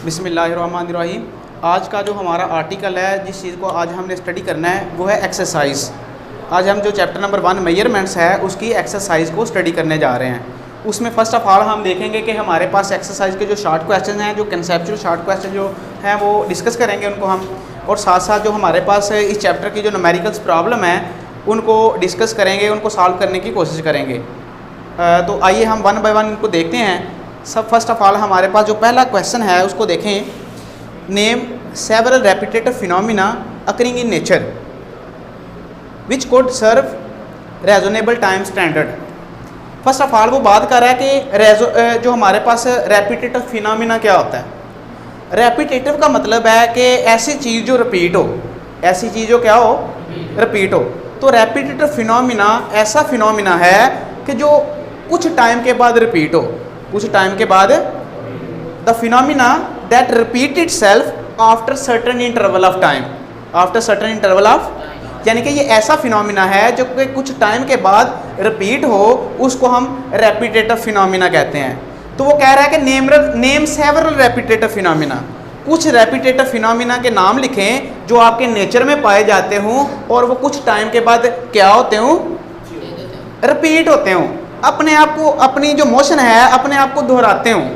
बिस्मिल्लाहिर्रहमानिर्रहीम। आज का जो हमारा आर्टिकल है, जिस चीज़ को आज हमने स्टडी करना है वो है एक्सरसाइज। आज हम जो चैप्टर नंबर 1 मेजरमेंट्स है उसकी एक्सरसाइज को स्टडी करने जा रहे हैं। उसमें फ़र्स्ट ऑफ ऑल हम देखेंगे कि हमारे पास एक्सरसाइज के जो शॉर्ट क्वेश्चन हैं, जो कंसेप्चुअल शॉर्ट क्वेश्चन जो हैं वो डिस्कस करेंगे उनको हम, और साथ साथ जो हमारे पास इस चैप्टर की जो न्यूमेरिकल्स प्रॉब्लम है उनको डिस्कस करेंगे, उनको सॉल्व करने की कोशिश करेंगे। तो आइए हम वन बाय वन इनको देखते हैं। सब फर्स्ट ऑफ ऑल हमारे पास जो पहला क्वेश्चन है उसको देखें। Name several repetitive phenomena occurring in nature which could serve reasonable time standard. First of all वो बात कर रहा है कि जो हमारे पास रेपिटेटिव फिनोमिना क्या होता है। रेपिटेटिव का मतलब है कि ऐसी चीज़ जो रिपीट हो, ऐसी चीज़ जो क्या हो, रिपीट हो। तो रेपिटेटिव फिनोमिना ऐसा फिनोमिना है कि जो कुछ टाइम के बाद रिपीट हो, कुछ टाइम के बाद। The phenomena that repeat itself after certain interval of time, after certain interval of, यानी कि ये ऐसा फिनोमिना है जो कि कुछ टाइम के बाद रिपीट हो, उसको हम रेपिटेटिव फिनोमिना कहते हैं। तो वो कह रहा है कि नेम सेवरल रेपिटेटिव फिनोमिना, कुछ रेपिटेटिव फिनोमिना के नाम लिखें जो आपके नेचर में पाए जाते हों और वो कुछ टाइम के बाद क्या होते हों, रिपीट होते हों, अपने आप को, अपनी जो मोशन है अपने आप को दोहराते हों।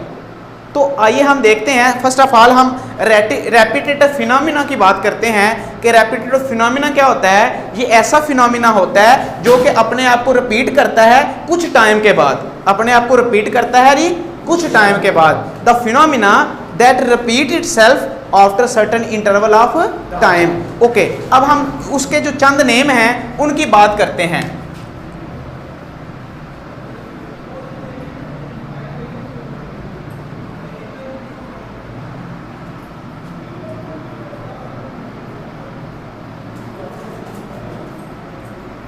तो आइए हम देखते हैं। फर्स्ट ऑफ ऑल हम रेपिटेटिव फिनोमिना की बात करते हैं कि रेपिटेटिव फिनोमिना क्या होता है। ये ऐसा फिनोमिना होता है जो कि अपने आप को रिपीट करता है कुछ टाइम के बाद, अपने आप को रिपीट करता है जी कुछ टाइम के बाद। The phenomena that repeat itself after certain interval of time. Okay, अब हम उसके जो चंद नेम हैं उनकी बात करते हैं।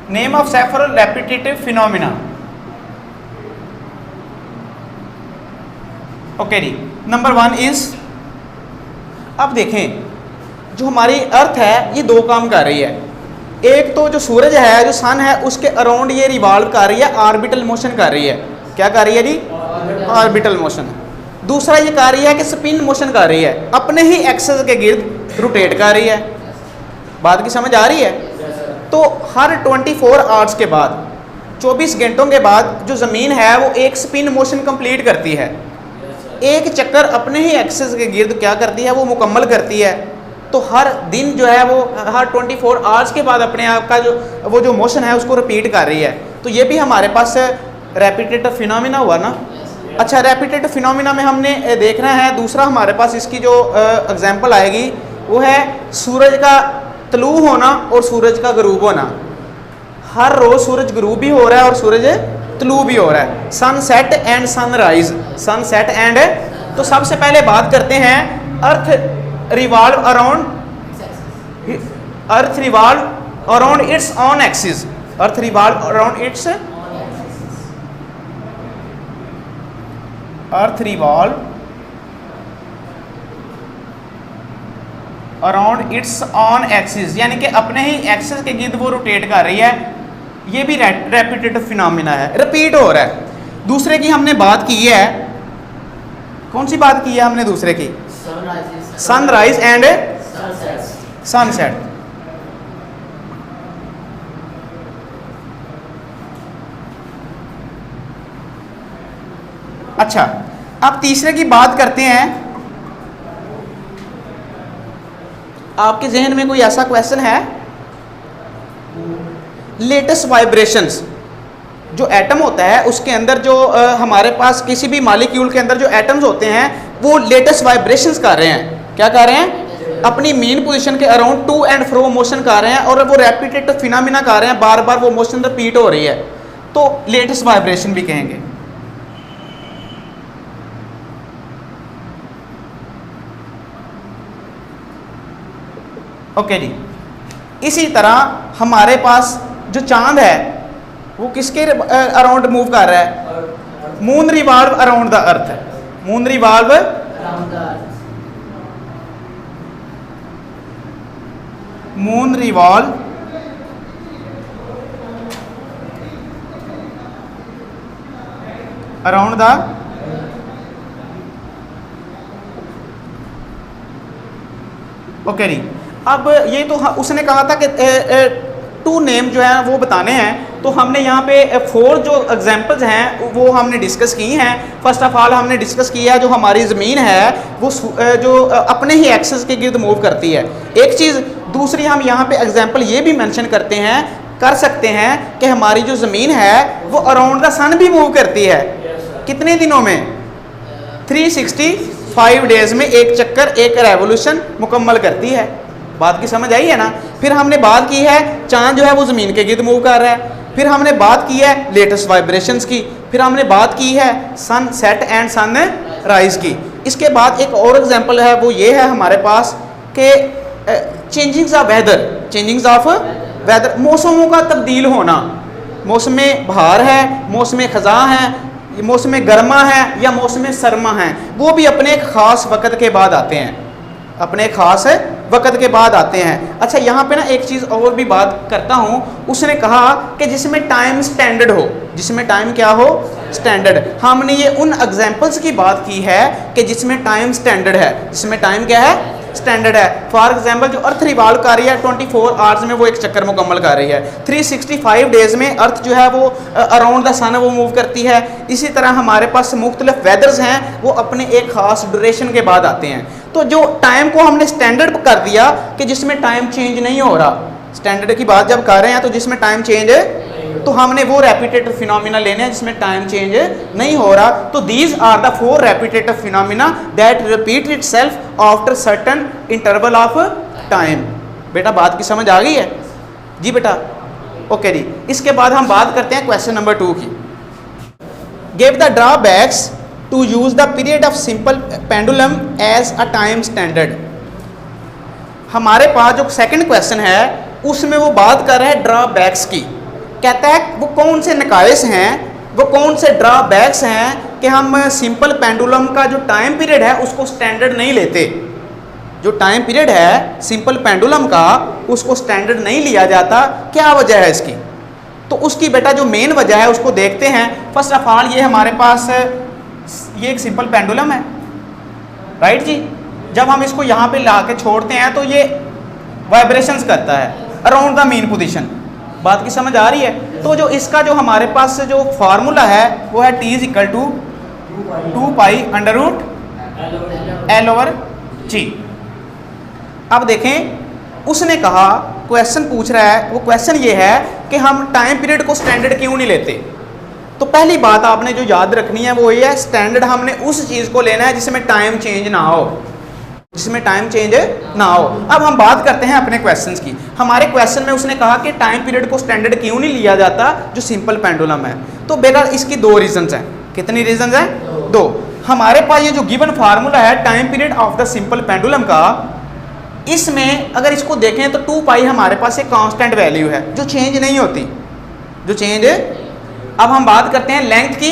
Name of several repetitive phenomena. Okay जी, नंबर 1 इज, अब देखें जो हमारी अर्थ है ये दो काम कर रही है। एक तो जो सूरज है, जो सन है, उसके अराउंड ये रिवॉल्व कर रही है, ऑर्बिटल मोशन कर रही है। क्या कर रही है जी, ऑर्बिटल मोशन। दूसरा ये कर रही है कि स्पिन मोशन कर रही है, अपने ही एक्सिस के गिर्द रोटेट कर रही है। बात की समझ आ रही है। तो हर 24 आवर्स के बाद, 24 घंटों के बाद जो ज़मीन है वो एक स्पिन मोशन कंप्लीट करती है, एक चक्कर अपने ही एक्सिस के गिर्द क्या करती है, वो मुकम्मल करती है। तो हर दिन जो है वो हर 24 आवर्स के बाद अपने आप का वो जो मोशन है उसको रिपीट कर रही है। तो ये भी हमारे पास रेपिटेटिव फिनोमिना हुआ ना। अच्छा, रेपिटेटिव फिनोमिना में हमने देखना है दूसरा हमारे पास इसकी जो एग्जांपल आएगी वो है सूरज का तलू होना और सूरज का गरूब होना। हर रोज सूरज गरूब भी हो रहा है और सूरज तलू भी हो रहा है। Sunset and sunrise, sunset and. तो सबसे पहले बात करते हैं अर्थ revolve around, earth revolve around its on axis, earth revolve around its, earth revolve around its on axis, यानी कि अपने ही एक्सिस के गिर्द वो रोटेट कर रही है। ये भी रेपिटेटिव फिनोमिना है, रिपीट हो रहा है। दूसरे की हमने बात की है, कौन सी बात की है हमने दूसरे की, सनराइज एंड सनसेट। अच्छा, अब तीसरे की बात करते हैं। आपके जहन में कोई ऐसा क्वेश्चन है, लेटेस्ट वाइब्रेशंस, जो एटम होता है उसके अंदर जो हमारे पास किसी भी मॉलिक्यूल के अंदर जो एटम्स होते हैं वो लेटेस्ट वाइब्रेशंस कर रहे हैं। क्या कर रहे हैं, अपनी मेन पोजीशन के around two and fro motion कर रहे हैं और वो रेपिटेटिव फिनोमिना कर रहे हैं, बार बार वो मोशन रिपीट हो रही है, तो लेटेस्ट वाइब्रेशन भी कहेंगे। ओके जी, इसी तरह हमारे पास जो चांद है वो किसके अराउंड मूव कर रहा है, moon revolve around the earth, moon revolve, moon revolve around the okay जी। अब ये तो उसने कहा था कि 2 नेम जो है वो बताने हैं, तो हमने यहाँ पे 4 जो एग्जांपल्स हैं वो हमने डिस्कस की हैं। फर्स्ट ऑफ ऑल हमने डिस्कस किया है जो हमारी ज़मीन है वो जो अपने ही एक्सेस के गिर्द मूव करती है, एक चीज़। दूसरी हम यहाँ पे एग्जांपल ये भी मेंशन कर सकते हैं कि हमारी जो ज़मीन है वो अराउंड द सन भी मूव करती है। कितने दिनों में? 365 डेज़ में एक चक्कर, एक रेवोल्यूशन मुकम्मल करती है। बात की समझ आई है ना। फिर हमने बात की है चांद जो है वो ज़मीन के गिर्द मूव कर रहा है। फिर हमने बात की है लेटेस्ट वाइब्रेशंस की। फिर हमने बात की है sunset and sunrise की। इसके बाद एक और एग्जांपल है वो ये है हमारे पास कि चेंजिंग्स ऑफ वेदर, मौसमों का तब्दील होना। मौसम बहार है, मौसम ख़ज़ा है, मौसम गर्मा है या मौसम सरमा है, वो भी अपने एक ख़ास वक़्त के बाद आते हैं, अपने ख़ास वक़्त के बाद आते हैं। अच्छा, यहाँ पे ना एक चीज़ और भी बात करता हूँ। उसने कहा कि जिसमें टाइम स्टैंडर्ड हो, जिसमें टाइम क्या हो? स्टैंडर्ड। हमने ये उन एग्जांपल्स की बात की है कि जिसमें टाइम स्टैंडर्ड है, जिसमें टाइम क्या है? स्टैंडर्ड है। फॉर एग्जांपल जो अर्थ रिवॉल्व कर रही है 24 आवर्स में वो एक चक्कर मुकम्मल कर रही है। 365 डेज़ में अर्थ जो है वो अराउंड द सन वो मूव करती है। इसी तरह हमारे पास मुख्तलिफ वेदर्स हैं वो अपने एक ख़ास ड्यूरेशन के बाद आते हैं। तो जो टाइम को हमने स्टैंडर्ड कर दिया कि जिसमें टाइम चेंज नहीं हो रहा, स्टैंडर्ड की बात जब कर रहे हैं तो जिसमें टाइम चेंज तो हमने वो रेपिटेटिव फिनोमिना लेने हैं जिसमें टाइम चेंज नहीं हो रहा। तो these are the 4 repetitive phenomena that repeat itself after certain interval of time. बेटा बात की समझ आ गई है जी बेटा? ओके जी। इसके बाद हम बात करते हैं क्वेश्चन नंबर 2 की। Give the drawbacks to use the period of simple pendulum as a time standard. हमारे पास जो सेकंड क्वेश्चन है उसमें वो बात कर रहा है ड्रॉबैक्स की। कहता है वो कौन से नकाइस हैं, वो कौन से ड्रॉबैक्स हैं कि हम सिंपल पेंडुलम का जो टाइम पीरियड है उसको स्टैंडर्ड नहीं लेते। जो टाइम पीरियड है सिंपल पेंडुलम का उसको स्टैंडर्ड नहीं लिया जाता, क्या वजह है इसकी? तो उसकी बेटा जो मेन वजह है उसको देखते हैं। फर्स्ट ऑफ ऑल ये हमारे पास ये एक सिंपल पेंडुलम है, राइट जी। जब हम इसको यहाँ पे ला के छोड़ते हैं तो ये वाइब्रेशंस करता है अराउंड द मीन पोजीशन। बात की समझ आ रही है? तो जो इसका जो हमारे पास जो फार्मूला है वो है T = 2 pi under root L/G। अब देखें उसने कहा, क्वेश्चन पूछ रहा है, वो क्वेश्चन ये है कि हम टाइम पीरियड को स्टैंडर्ड क्यों नहीं लेते। तो पहली बात आपने जो याद रखनी है वो ये है, स्टैंडर्ड हमने उस चीज़ को लेना है जिसमें टाइम चेंज ना हो, जिसमें टाइम चेंज ना हो। अब हम बात करते हैं अपने क्वेश्चंस की। हमारे क्वेश्चन में उसने कहा कि टाइम पीरियड को स्टैंडर्ड क्यों नहीं लिया जाता जो सिंपल पेंडुलम है। तो बेटा इसकी 2 रीजंस हैं। कितनी रीजंस हैं? 2। हमारे पास ये जो गिवन फार्मूला है time period of the simple pendulum का, इसमें अगर इसको देखें तो 2 पाई हमारे पास एक कांस्टेंट वैल्यू है जो चेंज नहीं होती, जो चेंज। अब हम बात करते हैं लेंथ की।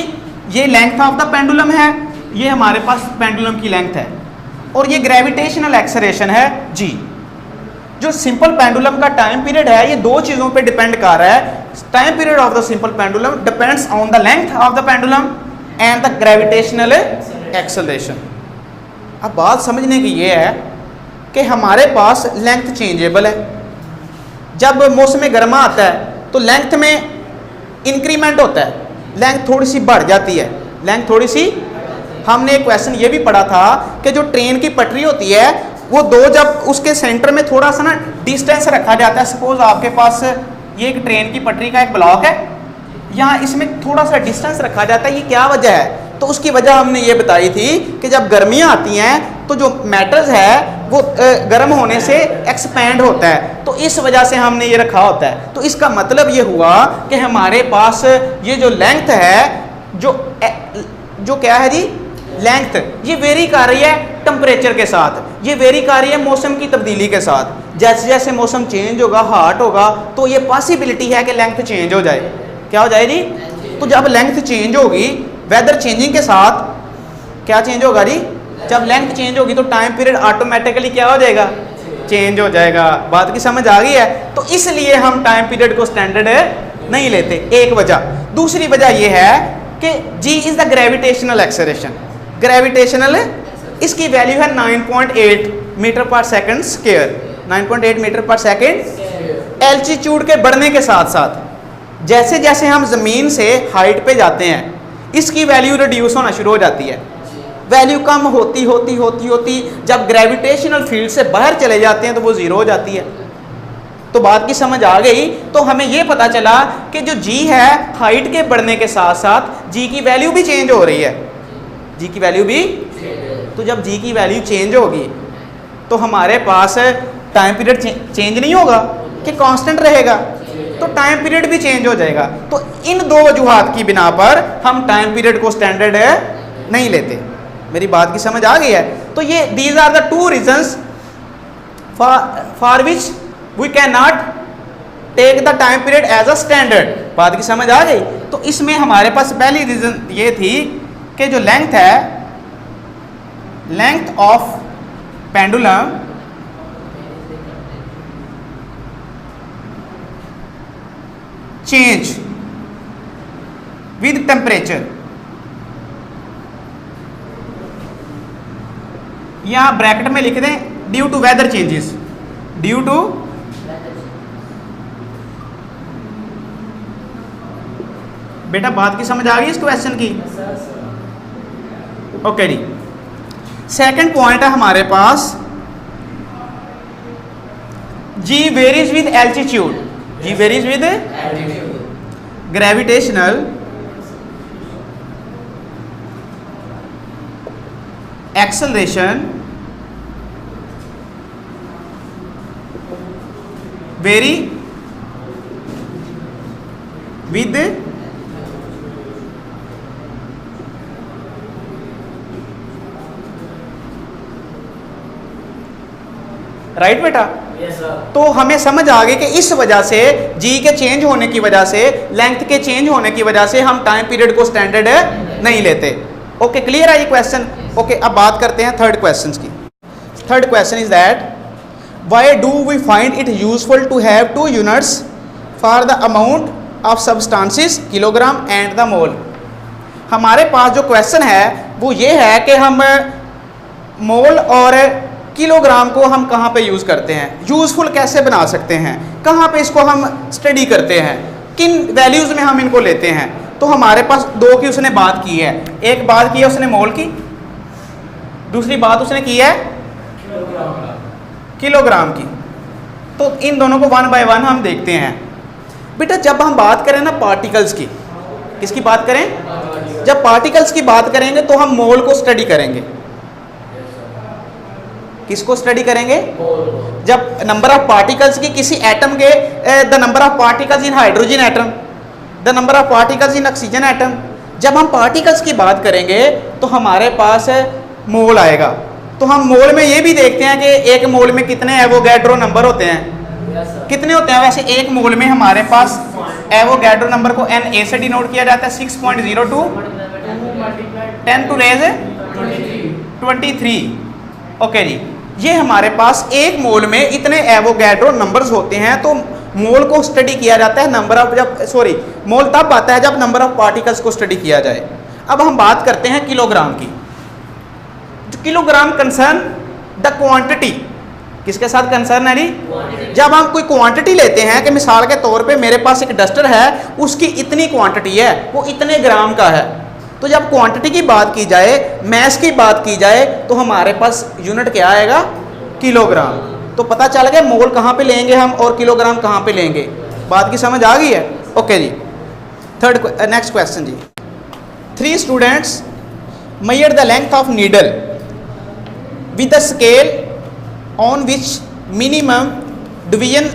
ये लेंथ ऑफ द पेंडुलम है, ये हमारे पास पेंडुलम की लेंथ है, और ये ग्रेविटेशनल एक्सेलरेशन है जी। जो सिंपल पेंडुलम का टाइम पीरियड है ये 2 चीज़ों पे डिपेंड कर रहा है। Time period of the simple pendulum depends on the length of the pendulum and the gravitational acceleration. अब बात समझने की ये है कि हमारे पास लेंथ चेंजेबल है। जब मौसम गर्मा आता है तो लेंथ में इंक्रीमेंट होता है, लेंथ थोड़ी सी बढ़ जाती है, लेंथ थोड़ी सी। हमने एक क्वेश्चन ये भी पढ़ा था कि जो ट्रेन की पटरी होती है वो 2 जब उसके सेंटर में थोड़ा सा ना डिस्टेंस रखा जाता है। सपोज आपके पास ये एक ट्रेन की पटरी का एक ब्लॉक है, यहाँ इसमें थोड़ा सा डिस्टेंस रखा जाता है। ये क्या वजह है? तो उसकी वजह हमने ये बताई थी कि जब गर्मियाँ आती हैं तो जो मेटल्स है वो गर्म होने से एक्सपैंड होता है, तो इस वजह से हमने ये रखा होता है। तो इसका मतलब ये हुआ कि हमारे पास ये जो लेंथ है, जो क्या है जी, लेंथ, ये वेरी कर रही है टेम्परेचर के साथ, ये वेरी कर रही है मौसम की तब्दीली के साथ। जैसे जैसे मौसम चेंज होगा, हॉट होगा, तो ये पॉसिबिलिटी है कि लेंथ चेंज हो जाए। क्या हो जाए जी? तो जब लेंथ चेंज होगी वेदर चेंजिंग के साथ, क्या चेंज होगा जी? जब लेंथ चेंज होगी तो टाइम पीरियड ऑटोमेटिकली क्या हो जाएगा? चेंज हो जाएगा। बात की समझ आ गई है? तो इसलिए हम टाइम पीरियड को स्टैंडर्ड नहीं लेते, एक वजह। दूसरी वजह यह है कि G is the gravitational acceleration. Gravitational इसकी वैल्यू है 9.8 मीटर पर सेकंड स्क्वायर, 9.8 मीटर पर सेकंड। एल्टीट्यूड के बढ़ने के साथ साथ जैसे जैसे हम ज़मीन से हाइट पे जाते हैं इसकी वैल्यू रिड्यूस होना शुरू हो जाती है। वैल्यू कम होती होती होती होती जब ग्रेविटेशनल फील्ड से बाहर चले जाते हैं तो वो ज़ीरो हो जाती है। तो बात की समझ आ गई। तो हमें ये पता चला कि जो जी है हाइट के बढ़ने के साथ साथ जी की वैल्यू भी चेंज हो रही है, जी की वैल्यू भी। तो जब जी की वैल्यू चेंज होगी तो हमारे पास टाइम पीरियड चेंज नहीं होगा कि कांस्टेंट रहेगा, तो टाइम पीरियड भी चेंज हो जाएगा। तो इन दो वजूहात की बिना पर हम टाइम पीरियड को स्टैंडर्ड नहीं लेते। मेरी बात की समझ आ गई है। तो ये these are the two reasons for which we cannot take the time period as a standard. बात की समझ आ गई। तो इसमें हमारे पास पहली रीजन ये थी कि जो लेंथ है, length of pendulum change with temperature, यहां ब्रैकेट में लिख दें due to weather changes, due to बेटा बात की समझ आ गई इस क्वेश्चन की? ओके जी। सेकंड पॉइंट है हमारे पास g varies with altitude, g varies with gravitational acceleration very with right बेटा? yes, तो हमें समझ आ गई कि इस वजह से जी के चेंज होने की वजह से, लेंथ के चेंज होने की वजह से हम टाइम पीरियड को स्टैंडर्ड नहीं लेते। ओके, क्लियर है ये क्वेश्चन? ओके, अब बात करते हैं थर्ड क्वेश्चन की। Third question is that why do we find it useful to have two units for the amount of substances kilogram and the mole. हमारे पास जो क्वेश्चन है वो ये है कि हम मोल और किलोग्राम को हम कहाँ पे यूज़ करते हैं, यूज़फुल कैसे बना सकते हैं, कहाँ पे इसको हम स्टडी करते हैं, किन वैल्यूज़ में हम इनको लेते हैं। तो हमारे पास दो की उसने बात की है। एक बात की है उसने मोल की, दूसरी बात उसने की है किलोग्राम की। तो इन दोनों को वन बाय वन हम देखते हैं। बेटा जब हम बात करें ना पार्टिकल्स की, किसकी बात करें? जब पार्टिकल्स की बात करेंगे तो हम मोल को स्टडी करेंगे। किसको स्टडी करेंगे? जब नंबर ऑफ पार्टिकल्स की किसी एटम के, the number of particles in hydrogen atom, the number of particles in oxygen atom. जब हम पार्टिकल्स की बात करेंगे तो हमारे पास मोल आएगा। तो हम मोल में ये भी देखते हैं कि एक मोल में कितने एवोगैड्रो नंबर होते हैं, कितने होते हैं? वैसे एक मोल में हमारे पास एवोगैड्रो नंबर को Na से डिनोट किया जाता है 6.02 10 टू रेज 23। ओके जी, ये हमारे पास एक मोल में इतने एवोगैड्रो नंबर्स होते हैं। तो मोल को स्टडी किया जाता है नंबर ऑफ, जब सॉरी मोल तब आता है जब नंबर ऑफ पार्टिकल्स को स्टडी किया जाए। अब हम बात करते हैं किलोग्राम की। जो किलोग्राम कंसर्न द क्वांटिटी, किसके साथ कंसर्न है जी? जब हम कोई क्वांटिटी लेते हैं कि मिसाल के तौर पे मेरे पास एक डस्टर है, उसकी इतनी क्वांटिटी है, वो इतने ग्राम का है। तो जब क्वांटिटी की बात की जाए, मैस की बात की जाए, तो हमारे पास यूनिट क्या आएगा? किलोग्राम। तो पता चल गया मोल कहाँ पे लेंगे हम और किलोग्राम कहाँ पे लेंगे। बात की समझ आ गई है? ओके जी। नेक्स्ट क्वेश्चन जी। 3 students measure the length of needle with a scale on which minimum division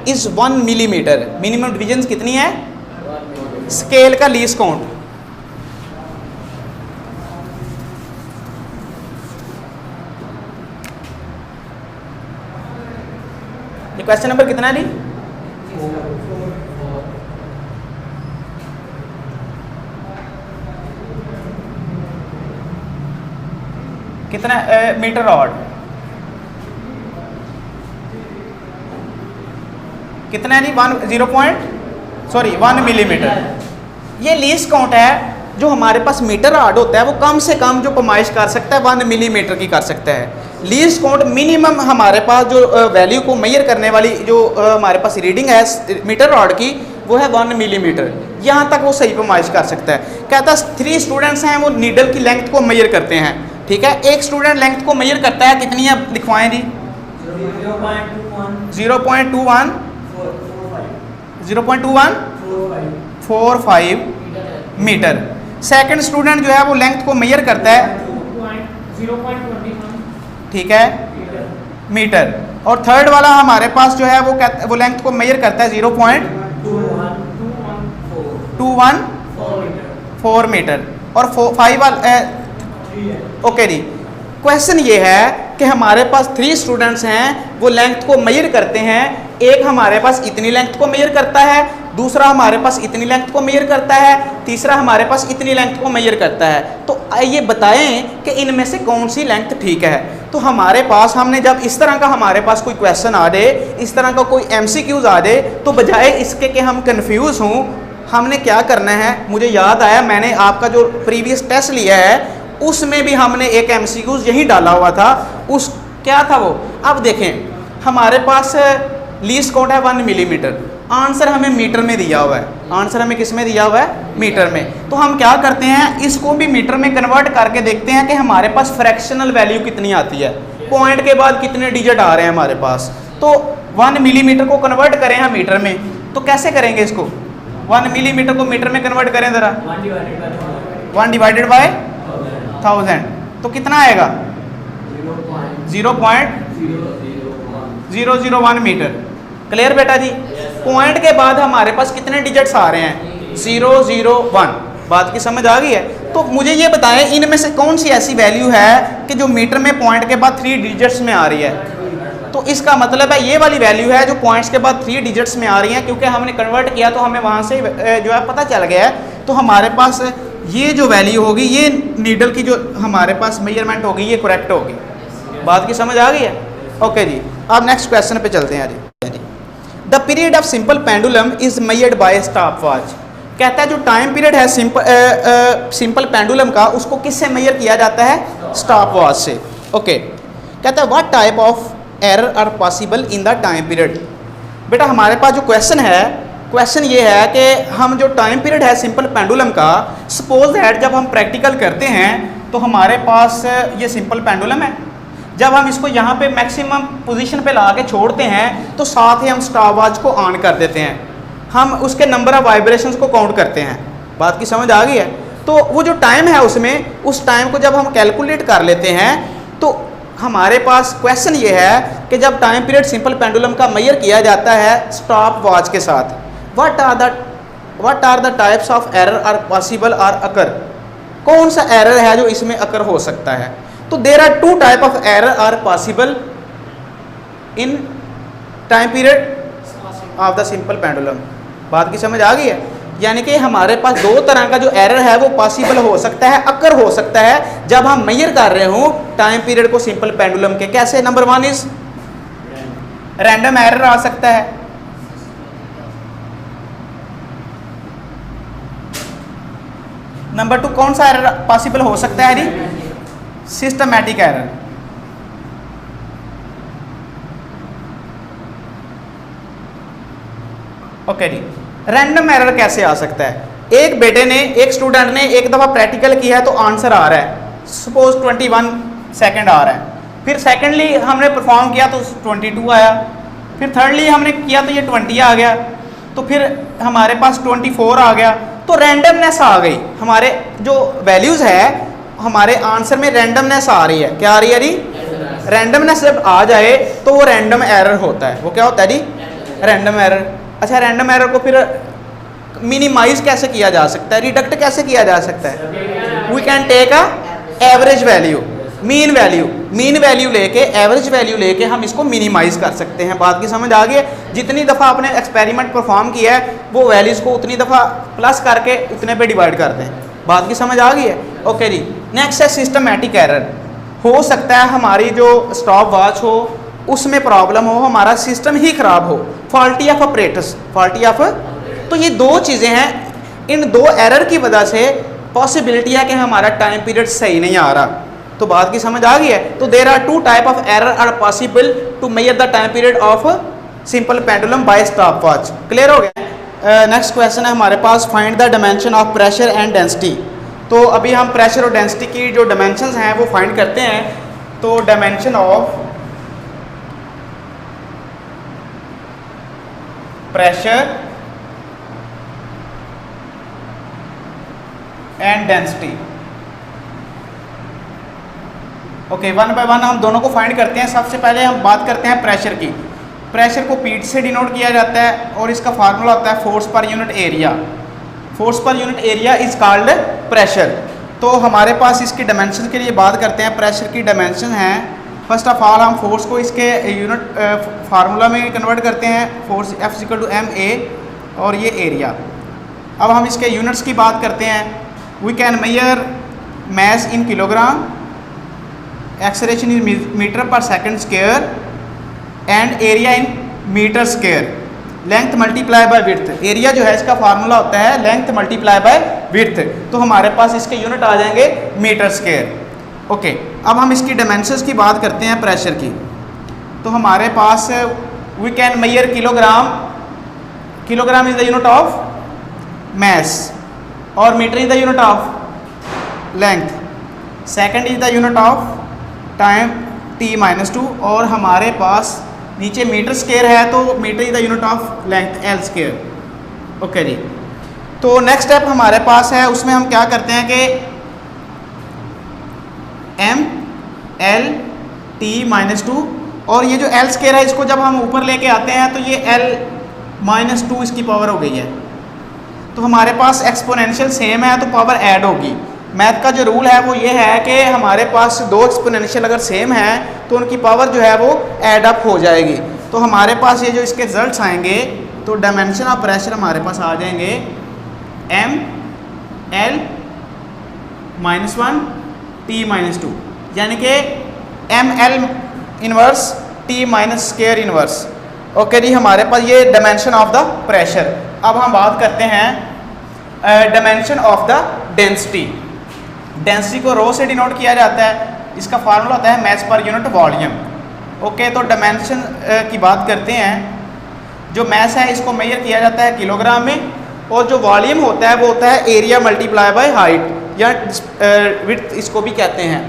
is 1 millimeter. minimum division कितनी है? स्केल का लीस्ट काउंट। ये क्वेश्चन नंबर कितना है जी? कितना मीटर रॉड? कितना है जी? 1 मिलीमीटर। ये लीस्ट काउंट है जो हमारे पास मीटर रॉड होता है वो कम से कम जो पैमाइश कर सकता है 1 मिलीमीटर की कर सकता है। लीस्ट काउंट मिनिमम हमारे पास जो वैल्यू को मेजर करने वाली जो हमारे पास रीडिंग है मीटर रॉड की वो है 1 मिलीमीटर, यहाँ तक वो सही पैमाइश कर सकता है। कहता है 3 स्टूडेंट्स हैं वो नीडल की लेंथ को मेजर करते हैं, ठीक है। एक स्टूडेंट लेंथ को मेजर करता है कितनी है, लिखवाएं जी, 0.2145 मीटर। सेकंड स्टूडेंट जो है वो लेंथ को मेजर करता है 0.21, ठीक है, मीटर। और थर्ड वाला हमारे पास जो है वो लेंथ को मेजर करता है 0.214 मीटर। और 5 वाला ओके जी। क्वेश्चन ये है कि हमारे पास 3 स्टूडेंट्स हैं वो लेंथ को मेजर करते हैं, एक हमारे पास इतनी लेंथ को मेजर करता है, दूसरा हमारे पास इतनी लेंथ को मेजर करता है, तीसरा हमारे पास इतनी लेंथ को मेजर करता है। तो आइए बताएं कि इनमें से कौन सी लेंथ ठीक है। तो हमारे पास हमने जब इस तरह का हमारे पास कोई क्वेश्चन आ जाए, इस तरह का कोई MCQs आ जाए, तो बजाय इसके कि हम कंफ्यूज हों, हमने क्या करना है, मुझे याद आया मैंने आपका जो प्रीवियस टेस्ट लिया है उसमें भी हमने एक MCQs यही डाला हुआ था। उस क्या था वो, अब देखें हमारे पास लीस्ट काउंट है 1 मिलीमीटर, आंसर हमें मीटर में दिया हुआ है, आंसर हमें किस में दिया हुआ है, मीटर में। तो हम क्या करते हैं, इसको भी मीटर में कन्वर्ट करके देखते हैं कि हमारे पास फ्रैक्शनल वैल्यू कितनी आती है, पॉइंट के बाद कितने डिजिट आ रहे हैं हमारे पास। तो 1 मिलीमीटर को कन्वर्ट करें हम मीटर में, तो कैसे करेंगे इसको, 1 मिलीमीटर को मीटर में कन्वर्ट करें ज़रा, 1 डिवाइडेड बाय 1000, तो कितना आएगा 0.001 मीटर। क्लियर बेटा जी। पॉइंट के बाद हमारे पास कितने डिजिट्स आ रहे हैं, 001। बात की समझ आ गई है। तो मुझे ये बताएं इनमें से कौन सी ऐसी वैल्यू है कि जो मीटर में पॉइंट के बाद 3 डिजिट्स में आ रही है। तो इसका मतलब है ये वाली वैल्यू है जो पॉइंट्स के बाद 3 डिजिट्स में आ रही है, क्योंकि हमने कन्वर्ट किया तो हमें वहाँ से जो है पता चल गया है। तो हमारे पास ये जो वैल्यू होगी, ये नीडल की जो हमारे पास मेजरमेंट होगी, ये करेक्ट होगी। बात की समझ आ गई है। ओके जी, अब नेक्स्ट क्वेश्चन पे चलते हैं जी। The period of simple pendulum is measured by stopwatch. कहता है जो टाइम पीरियड है सिंपल पेंडुलम का, उसको किससे मेजर किया जाता है, स्टॉप वॉच से। ओके, कहता है what type of error are possible in the time period. बेटा हमारे पास जो क्वेश्चन ये है कि हम जो टाइम पीरियड है सिंपल पेंडुलम का, सपोज दैट जब हम प्रैक्टिकल करते हैं तो हमारे पास ये सिंपल पेंडुलम है, जब हम इसको यहाँ पे मैक्सिमम पोजीशन पे ला के छोड़ते हैं तो साथ ही हम स्टॉप वॉच को ऑन कर देते हैं, हम उसके नंबर ऑफ वाइब्रेशंस को काउंट करते हैं। बात की समझ आ गई है। तो वो जो टाइम है उसमें, उस टाइम को जब हम कैलकुलेट कर लेते हैं तो हमारे पास क्वेश्चन ये है कि जब टाइम पीरियड सिंपल पेंडुलम का मेजर किया जाता है स्टॉप वॉच के साथ, what are the types of error are possible are occur. कौन सा एरर है जो इसमें अकर हो सकता है। तो there are 2 type of error are possible in time period of the simple pendulum. बात की समझ आ गई है। यानी कि हमारे पास 2 तरह का जो एरर है वो पॉसिबल हो सकता है, अकर हो सकता है जब हम मेजर कर रहे हो टाइम पीरियड को सिंपल पेंडुलम के। कैसे, नंबर 1 इज रैंडम एरर आ सकता है, नंबर 2 कौन सा एरर पॉसिबल हो सकता है जी, सिस्टमैटिक एरर। ओके जी, रैंडम एरर कैसे आ सकता है। एक स्टूडेंट ने एक दफ़ा प्रैक्टिकल किया है तो आंसर आ रहा है, सपोज 21 सेकंड आ रहा है, फिर सेकंडली हमने परफॉर्म किया तो 22 आया, फिर थर्डली हमने किया तो ये 20 आ गया, तो फिर हमारे पास 24 आ गया। तो रैंडमनेस आ गई, हमारे जो वैल्यूज़ है हमारे आंसर में रैंडमनेस आ रही है। क्या आ रही है जी, रैंडमनेस जब आ जाए तो वो रैंडम एरर होता है। वो क्या होता है जी, रैंडम एरर। अच्छा, रैंडम एरर को फिर मिनिमाइज कैसे किया जा सकता है, रिडक्ट कैसे किया जा सकता है। We can take a average value, mean value लेके, एवरेज वैल्यू लेके हम इसको मिनिमाइज कर सकते हैं। बात की समझ आ गई है। जितनी दफ़ा आपने एक्सपेरिमेंट परफॉर्म किया है वो वैल्यूज़ को उतनी दफ़ा प्लस करके उतने पे डिवाइड कर दें। बात की समझ आ गई है। ओके जी, नेक्स्ट है सिस्टमैटिक एरर। हो सकता है हमारी जो स्टॉप वॉच हो उसमें प्रॉब्लम हो, हमारा सिस्टम ही ख़राब हो, फॉल्टी ऑफ तो ये 2 चीज़ें हैं। इन 2 एरर की वजह से पॉसिबिलिटी है कि हमारा टाइम पीरियड सही नहीं आ रहा। तो बात की समझ आ गई है। तो there are two type of error are possible to measure the time period of simple pendulum by stopwatch. Clear हो गया। नेक्स्ट क्वेश्चन है हमारे पास, find the dimension of pressure and density. तो अभी हम प्रेशर और डेंसिटी की जो डायमेंशंस हैं वो फाइंड करते हैं। तो dimension of pressure and density, okay, one by one हम दोनों को फाइंड करते हैं। सबसे पहले हम बात करते हैं प्रेशर की। प्रेशर को पीट से डिनोट किया जाता है और इसका फार्मूला होता है force per unit area. Force per unit area is called pressure. तो हमारे पास इसकी डायमेंशन के लिए बात करते हैं। प्रेशर की डायमेंशन है, फर्स्ट ऑफ ऑल हम फोर्स को इसके यूनिट फार्मूला में कन्वर्ट करते हैं। फोर्स F=ma और ये एरिया। अब हम इसके यूनिट्स की बात करते हैं। We can measure mass in kilogram, acceleration in meter per second square and area in meter square, length multiply by width. Area जो है इसका फार्मूला होता है लेंथ मल्टीप्लाई बाय विड्थ। तो हमारे पास इसके यूनिट आ जाएंगे मीटर स्क्वायर। ओके, अब हम इसकी डायमेंशंस की बात करते हैं प्रेशर की। तो हमारे पास we can measure kilogram, kilogram is the unit of mass और metre is the unit of length, second is the unit of time t-2 और हमारे पास नीचे मीटर स्क्वायर है तो metre is the unit of length L square. Okay जी। तो next step हमारे पास है, उसमें हम क्या करते हैं कि m L t-2 और ये जो L स्क्वायर है इसको जब हम ऊपर लेके आते हैं तो ये L-2 इसकी पावर हो गई है। तो हमारे पास एक्सपोनेंशियल सेम है तो पावर ऐड होगी। मैथ का जो रूल है वो ये है कि हमारे पास दो एक्सपोनेंशियल अगर सेम है तो उनकी पावर जो है वो ऐड अप हो जाएगी। तो हमारे पास ये जो इसके रिजल्ट्स आएंगे तो डायमेंशन ऑफ प्रेशर हमारे पास आ जाएंगे ML-1 t-2 यानी कि ML inverse t- square inverse. Okay जी, हमारे पास ये डायमेंशन ऑफ द प्रेशर। अब हम बात करते हैं dimension of the density. Density को रो से डिनोट किया जाता है, इसका फार्मूला होता है मैस पर यूनिट वॉल्यूम। ओके, तो डायमेंशन की बात करते हैं। जो मैस है इसको मेजर किया जाता है किलोग्राम में और जो वॉल्यूम होता है वो होता है एरिया मल्टीप्लाई बाय हाइट या विड्थ इसको भी कहते हैं।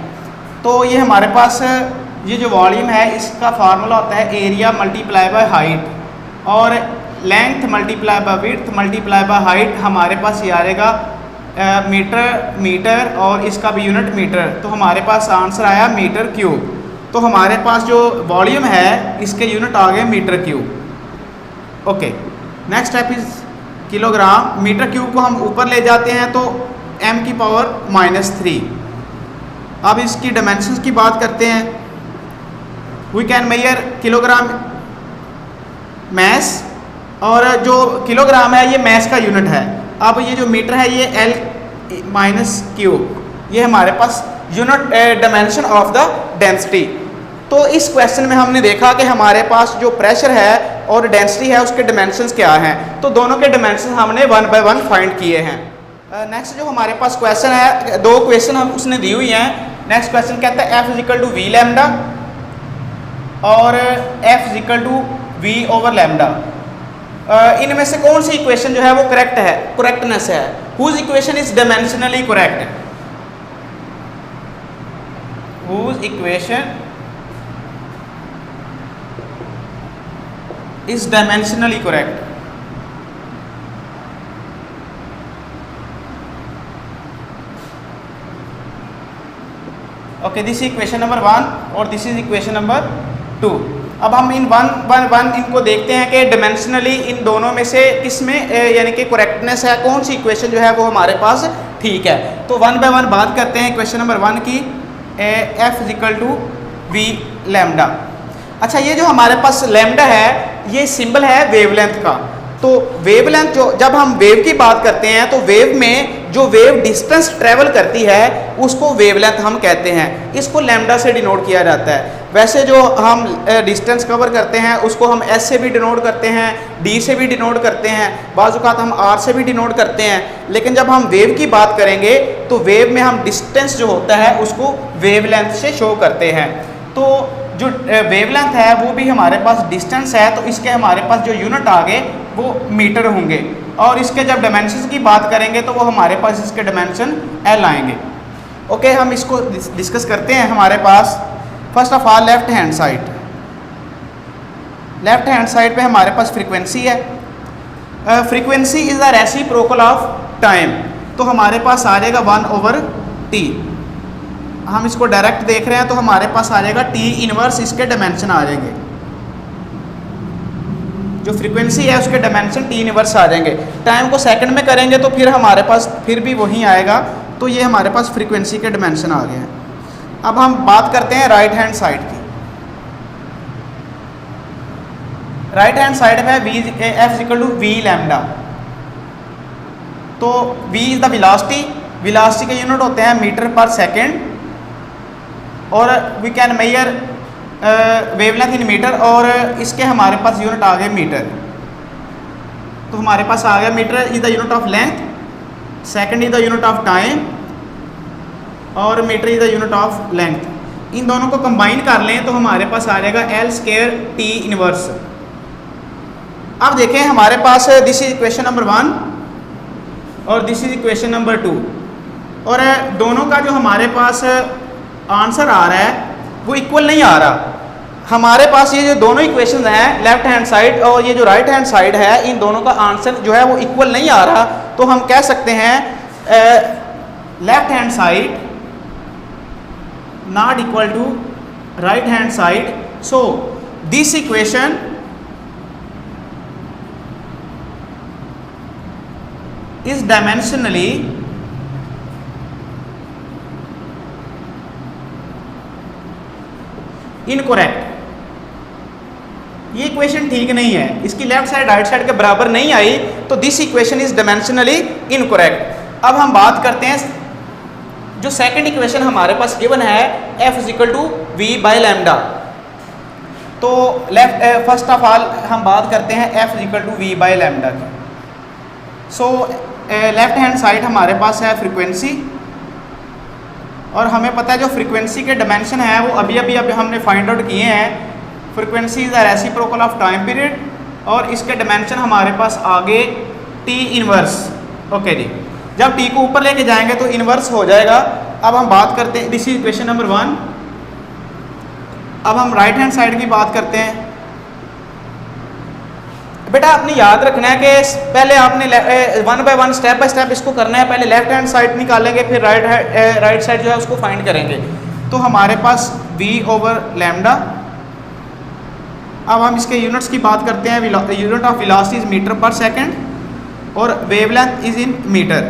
तो ये हमारे पास ये जो वॉल्यूम है इसका फार्मूला होता है एरिया मल्टीप्लाई बाय हाइट और length multiply by width multiply by height. हमारे पास ये आ जाएगा मीटर और इसका भी यूनिट मीटर। तो हमारे पास आंसर आया मीटर क्यूब। तो हमारे पास जो वॉल्यूम है इसके यूनिट आ गए metre cube. Okay, next step is kilogram. Metre cube को हम ऊपर ले जाते हैं तो m की पावर -3। अब इसकी डायमेंशंस की बात करते हैं। We can measure kilogram mass और जो किलोग्राम है ये मैस का यूनिट है। अब ये जो मीटर है ये L-Q, ये हमारे पास unit dimension of the density. तो इस क्वेश्चन में हमने देखा कि हमारे पास जो प्रेशर है और डेंसिटी है उसके डायमेंशंस क्या हैं। तो दोनों के डायमेंशन हमने वन बाय वन फाइंड किए हैं। नेक्स्ट जो हमारे पास क्वेश्चन है, दो क्वेश्चन हम उसने दी हुई हैं। नेक्स्ट क्वेश्चन कहता है F=v लैम्डा और F=v/लैम्डा। इनमें से कौन सी इक्वेशन जो है वो करेक्ट है, करेक्टनेस है। Whose equation is dimensionally correct, whose equation is dimensionally correct. Okay, this is equation number 1 और दिस इज इक्वेशन नंबर 2। अब हम इन वन इनको देखते हैं कि डायमेंशनली इन दोनों में से किस में यानी कि करेक्टनेस है, कौन सी इक्वेशन जो है वो हमारे पास ठीक है। तो वन बाय वन बात करते हैं इक्वेशन नंबर 1 की। F=v lambda. अच्छा, ये जो हमारे पास लैम्डा है ये सिंबल है वेवलेंथ का। तो वेवलेंथ जो जब हम वेव की बात करते हैं तो वेव में जो वेव डिस्टेंस ट्रेवल करती है उसको वेवलेंथ हम कहते हैं। इसको लैम्डा से डिनोट किया जाता है। वैसे जो हम डिस्टेंस कवर करते हैं उसको हम एस से भी डिनोट करते हैं, डी से भी डिनोट करते हैं, बाज़ औक़ात हम आर से भी डिनोट करते हैं। लेकिन जब हम वेव की बात करेंगे तो वेव में हम डिस्टेंस जो होता है उसको वेवलेंथ से शो करते हैं। तो जो वेवलेंथ है वो भी हमारे पास डिस्टेंस है, तो इसके हमारे पास जो यूनिट आ गए वो मीटर होंगे। और इसके जब डायमेंशन की बात करेंगे तो वो हमारे पास इसके डायमेंशन एल आएंगे। ओके, हम इसको डिस्कस करते हैं। हमारे पास first of all left hand side पे हमारे पास फ्रीक्वेंसी है। Frequency is the reciprocal of time, तो हमारे पास आ जाएगा 1/t। हम इसको डायरेक्ट देख रहे हैं तो हमारे पास आ जाएगा t इनवर्स, इसके डायमेंशन आ जाएंगे। जो फ्रीक्वेंसी है उसके डायमेंशन t इनवर्स आ जाएंगे। टाइम को सेकंड में करेंगे तो फिर हमारे पास फिर भी वही आएगा। तो ये हमारे पास फ्रीक्वेंसी के डायमेंशन आ गए हैं। अब हम बात करते हैं राइट हैंड साइड की। राइट हैंड साइड में F=v लैम्डा। तो v is the velocity, velocity के यूनिट होते हैं मीटर पर सेकेंड, और we can measure wavelength in metre, और इसके हमारे पास यूनिट आ गए मीटर। तो हमारे पास आ गया metre is the unit of length, second is the unit of time, और metre is the unit of length. इन दोनों को कंबाइन कर लें तो हमारे पास आ जाएगा L² t इनवर्स। अब देखें हमारे पास दिस इज इक्वेशन नंबर 1 और दिस इज इक्वेशन नंबर 2, और दोनों का जो हमारे पास आंसर आ रहा है वो इक्वल नहीं आ रहा। हमारे पास ये जो दोनों इक्वेशन हैं लेफ्ट हैंड साइड और ये जो राइट हैंड साइड है, इन दोनों का आंसर जो है वो इक्वल नहीं आ रहा। तो हम कह सकते हैं left hand side not equal to right hand side. So this equation is dimensionally incorrect। ये इक्वेशन ठीक नहीं है, इसकी लेफ्ट साइड राइट साइड के बराबर नहीं आई, तो this equation is dimensionally incorrect. अब हम बात करते हैं जो सेकंड इक्वेशन हमारे पास गिवन है F=v/λ। तो फर्स्ट ऑफ ऑल हम बात करते हैं F=v/λ की। सो लेफ्ट हैंड साइड हमारे पास है फ्रीक्वेंसी, और हमें पता है जो फ्रीक्वेंसी के डायमेंशन है वो अभी हमने फाइंड आउट किए हैं। Frequency is the reciprocal of time period, और इसके डायमेंशन हमारे पास आगे t इनवर्स। ओके जी, जब t को ऊपर लेके जाएंगे तो इनवर्स हो जाएगा। अब हम बात करते हैं, दिस इज इक्वेशन नंबर 1। अब हम राइट हैंड साइड की बात करते हैं। बेटा आपने याद रखना है कि पहले आपने 1 बाय 1 स्टेप बाय स्टेप इसको करना है। पहले लेफ्ट हैंड साइड निकालेंगे, फिर राइट साइड जो है उसको फाइंड करेंगे। तो हमारे पास v/λ। अब हम इसके यूनिट्स की बात करते हैं। Unit of velocity is metre पर सेकेंड, और वेवलेंथ इज इन मीटर।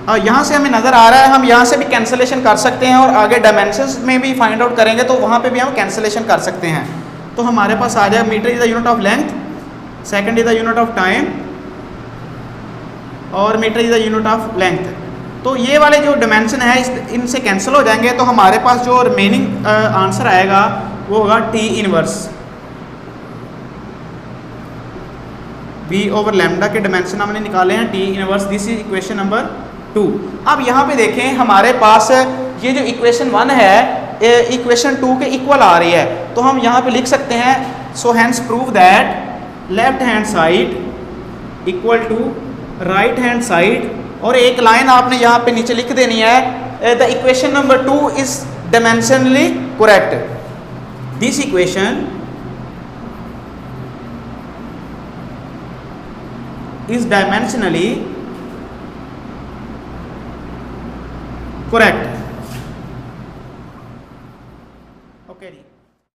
और यहाँ से हमें नज़र आ रहा है, हम यहाँ से भी कैंसलेशन कर सकते हैं, और आगे डायमेंशंस में भी फाइंड आउट करेंगे तो वहाँ पे भी हम कैंसलेशन कर सकते हैं। तो हमारे पास आ जाए metre is the unit of length, second is the unit of time, और metre is the unit of length. तो ये वाले जो डायमेंशन है इनसे कैंसिल हो जाएंगे, तो हमारे पास जो रिमेनिंग आंसर आएगा वो होगा t इनवर्स। v/λ के डायमेंशन हमने निकाले हैं t inverse. This is equation number 2। अब यहाँ पे देखें हमारे पास ये जो इक्वेशन 1 है इक्वेशन 2 के इक्वल आ रही है, तो हम यहाँ पे लिख सकते हैं so hence prove that left hand side equal to right hand side, और एक लाइन आपने यहाँ पे नीचे लिख देनी है, the equation number 2 is dimensionally correct. This equation is dimensionally correct.